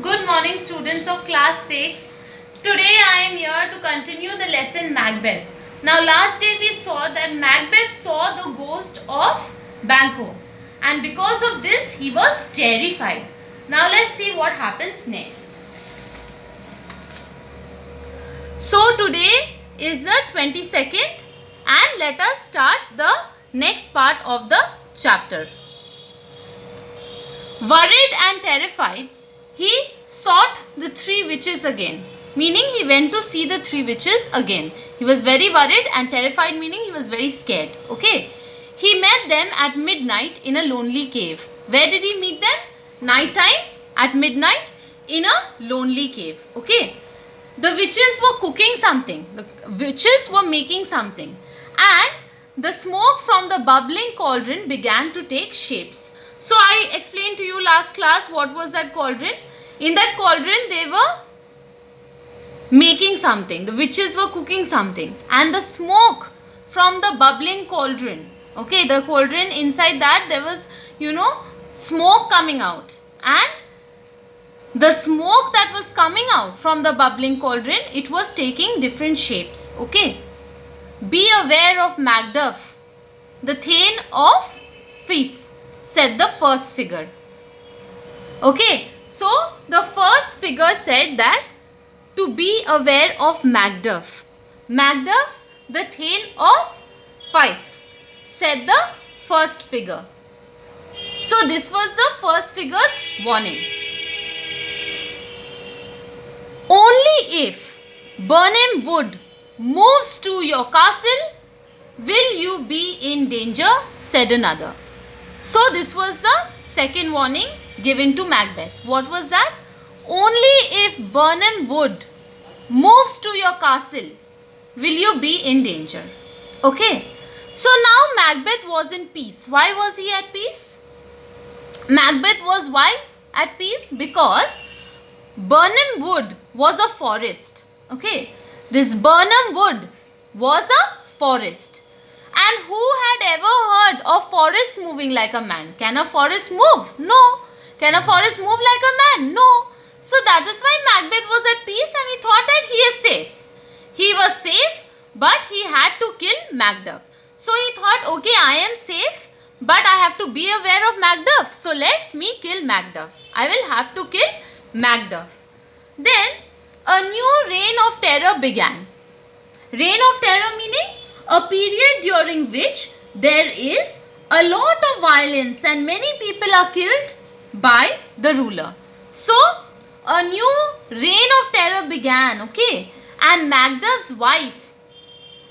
Good morning, students of class 6. Today I am here to continue the lesson Macbeth. Now last day we saw that Macbeth saw the ghost of Banquo, and because of this he was terrified. Now let's see what happens next. So today is the 22nd and let us start the next part of the chapter. Worried and terrified, he sought the three witches again, meaning he went to see the three witches again. He was very worried and terrified, meaning he was very scared. Okay. He met them at midnight in a lonely cave. Where did he meet them? Night time at midnight in a lonely cave. Okay. The witches were cooking something. The witches were making something. And the smoke from the bubbling cauldron began to take shapes. So I explained to you last class what was that cauldron. In that cauldron they were making something. The witches were cooking something. And the smoke from the bubbling cauldron. Okay, the cauldron, inside that there was, smoke coming out. And the smoke that was coming out from the bubbling cauldron, it was taking different shapes. Okay. Be aware of Macduff, the Thane of Fife, said the first figure. Okay. So the first figure said that to be aware of Macduff. Macduff, the Thane of Fife, said the first figure. So this was the first figure's warning. Only if Birnam Wood moves to your castle will you be in danger, said another. So this was the second warning given to Macbeth. What was that? Only if Birnam Wood moves to your castle will you be in danger. Okay. So now Macbeth was in peace. Why was he at peace? Macbeth was why at peace? Because Birnam Wood was a forest. Okay. This Birnam Wood was a forest. And who had ever heard of forest moving like a man? Can a forest move? No. Can a forest move like a man? No. So that is why Macbeth was at peace and he thought that he is safe. He was safe, but he had to kill Macduff. So he thought, okay, I am safe, but I have to be aware of Macduff. So let me kill Macduff. I will have to kill Macduff. Then a new reign of terror began. Reign of terror meaning a period during which there is a lot of violence and many people are killed by the ruler. So a new reign of terror began, okay, and Macduff's wife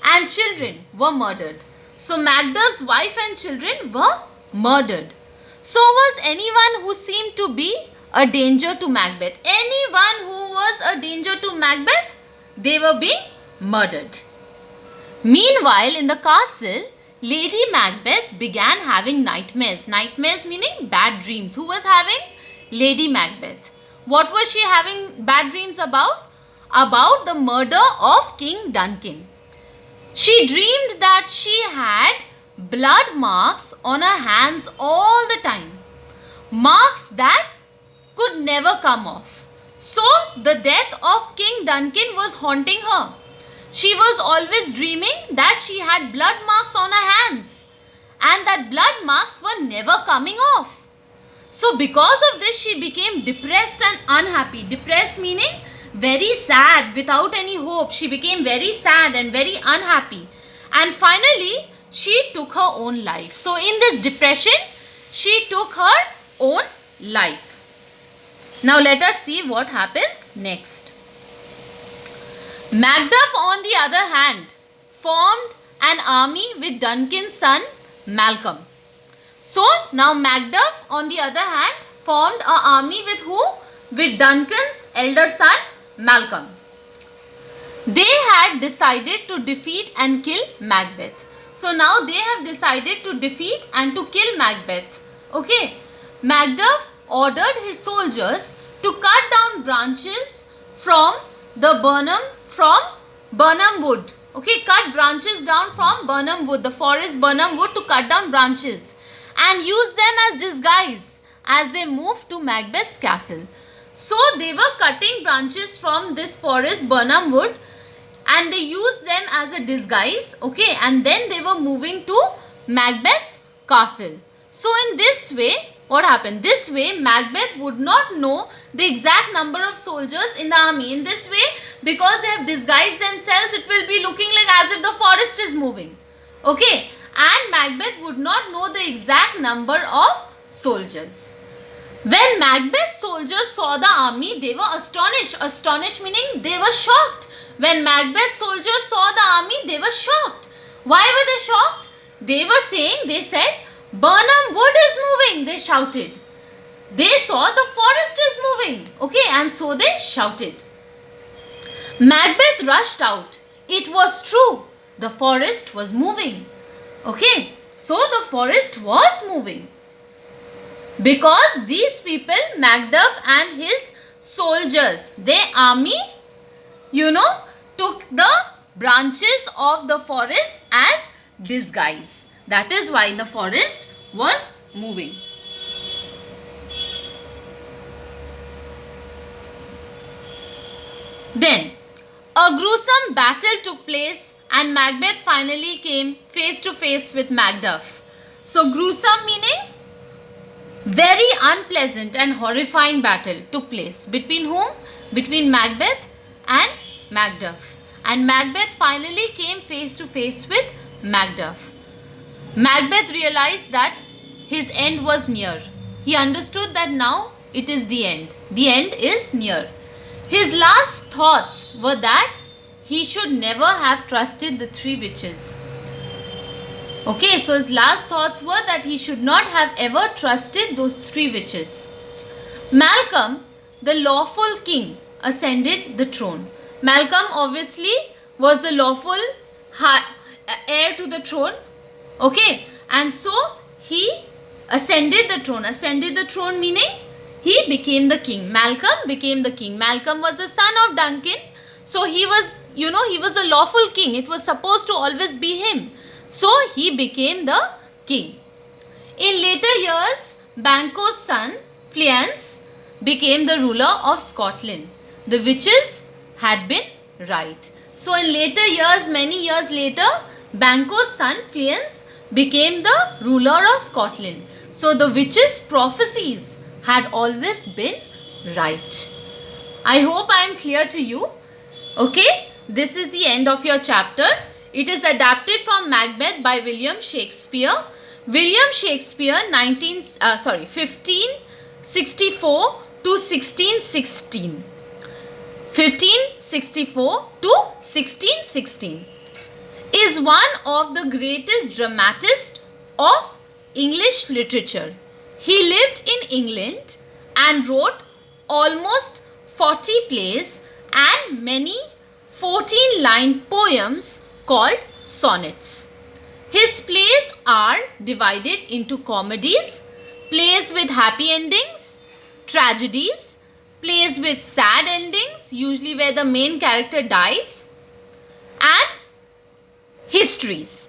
and children were murdered. So Macduff's wife and children were murdered. So was anyone who seemed to be a danger to Macbeth. Anyone who was a danger to Macbeth, they were being murdered. Meanwhile, in the castle, Lady Macbeth began having nightmares. Nightmares meaning bad dreams. Who was having? Lady Macbeth. What was she having bad dreams about? About the murder of King Duncan. She dreamed that she had blood marks on her hands all the time. Marks that could never come off. So the death of King Duncan was haunting her. She was always dreaming that she had blood marks on her hands and that blood marks were never coming off. So because of this she became depressed and unhappy. Depressed meaning very sad, without any hope. She became very sad and very unhappy. And finally she took her own life. So in this depression she took her own life. Now let us see what happens next. Macduff, on the other hand, formed an army with Duncan's son Malcolm. So now Macduff, on the other hand, formed an army with who? With Duncan's elder son Malcolm. They had decided to defeat and kill Macbeth. So now they have decided to defeat and to kill Macbeth. Okay. Macduff ordered his soldiers to cut down branches from Birnam Wood. Okay, cut branches down from Birnam Wood, the forest Birnam Wood, to cut down branches and use them as disguise as they moved to Macbeth's castle. So they were cutting branches from this forest, Birnam Wood, and they used them as a disguise, okay, and then they were moving to Macbeth's castle. So in this way, what happened? This way, Macbeth would not know the exact number of soldiers in the army. In this way, because they have disguised themselves, it will be looking like as if the forest is moving, okay, and Macbeth would not know the exact number of soldiers. When Macbeth's soldiers saw the army, they were astonished. Astonished meaning they were shocked. When Macbeth's soldiers saw the army, they were shocked. Why were they shocked? They said, Birnam Wood is moving, they shouted. They saw the forest is moving, okay, and so they shouted. Macbeth rushed out. It was true. The forest was moving, okay. So the forest was moving. Because these people, Macduff and his soldiers, their army, took the branches of the forest as disguise. That is why the forest was moving. Then, a gruesome battle took place and Macbeth finally came face to face with Macduff. So, gruesome meaning very unpleasant and horrifying battle took place. Between whom? Between Macbeth and Macduff. And Macbeth finally came face to face with Macduff. Macbeth realized that his end was near. He understood that now it is the end. The end is near. His last thoughts were that he should never have trusted the three witches. Okay, so his last thoughts were that he should not have ever trusted those three witches. Malcolm, the lawful king, ascended the throne. Malcolm obviously was the lawful heir to the throne. Okay, and so he ascended the throne. Ascended the throne meaning he became the king. Malcolm became the king. Malcolm was the son of Duncan. So he was, he was the lawful king. It was supposed to always be him. So he became the king. In later years, Banquo's son, Fleance, became the ruler of Scotland. The witches had been right. So in later years, many years later, Banquo's son, Fleance, became the ruler of Scotland. So the witches' prophecies had always been right. I hope I am clear to you. Okay, this is the end of your chapter. It is adapted from Macbeth by William Shakespeare. William Shakespeare 1564 to 1616. 1564 to 1616 is one of the greatest dramatists of English literature. He lived in England and wrote almost 40 plays and many 14-line poems called sonnets. His plays are divided into comedies, plays with happy endings, tragedies, plays with sad endings, usually where the main character dies, and histories,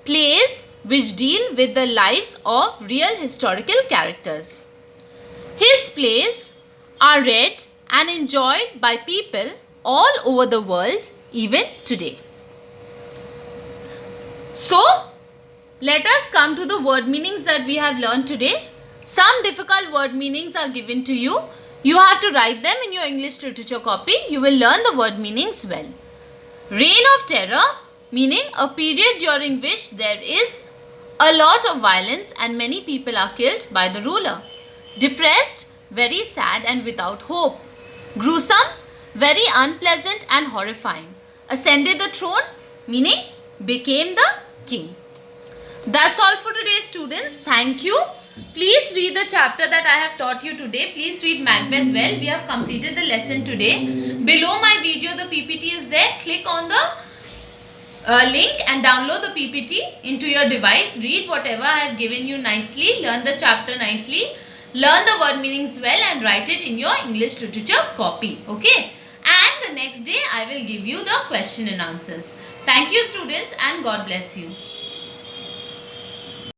plays which deal with the lives of real historical characters. His plays are read and enjoyed by people all over the world even today. So, let us come to the word meanings that we have learned today. Some difficult word meanings are given to you. You have to write them in your English literature copy. You will learn the word meanings well. Reign of terror, meaning a period during which there is a lot of violence and many people are killed by the ruler. Depressed, very sad and without hope. Gruesome, very unpleasant and horrifying. Ascended the throne, meaning became the king. That's all for today, students. Thank you. Please read the chapter that I have taught you today. Please read Macbeth well. We have completed the lesson today. Below my video, the PPT is there. Click on the link and download the PPT into your device. Read whatever I have given you nicely. Learn the chapter nicely. Learn the word meanings well and write it in your English literature copy. Okay. And the next day, I will give you the question and answers. Thank you, students, and God bless you.